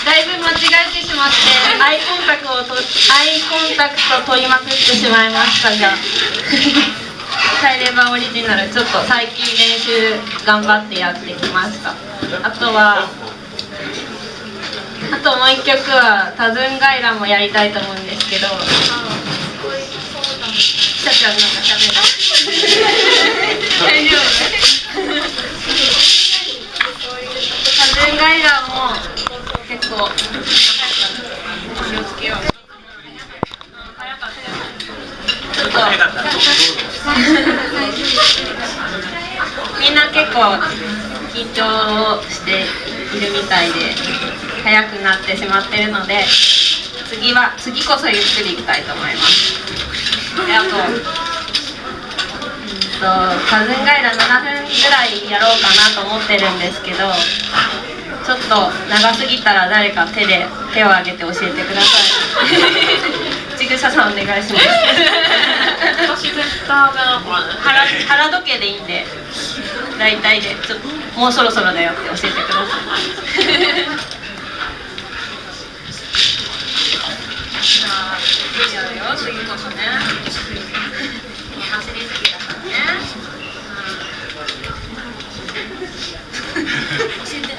だいぶ間違えてしまってアイコンタクト取りまくってしまいましたがサイレンバーオリジナルちょっと最近練習頑張ってやってきました。あともう一曲はタズンガイラもやりたいと思うんですけど、ちゃちゃんなんか喋る大丈夫タズンガイラも結構気をつけよう。ちょっとみんな結構緊張しているみたいで速くなってしまっているので、次こそゆっくりいきたいと思います。であとタズンガイラ7分ぐらいやろうかなと思ってるんですけど、ちょっと長すぎたら誰か手を挙げて教えてください。ちぐささんお願いします。私絶対腹時計でいいんで、大体でちょっともうそろそろだよって教えてください。じゃあやるよ、次こそね。走りすぎだからね。教えて。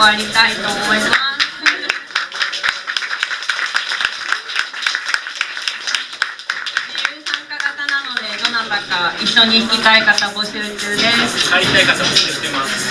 わりたいと思います。自由参加型なので、どなたか一緒に弾きたい方募集中です。帰りたい方募集してます。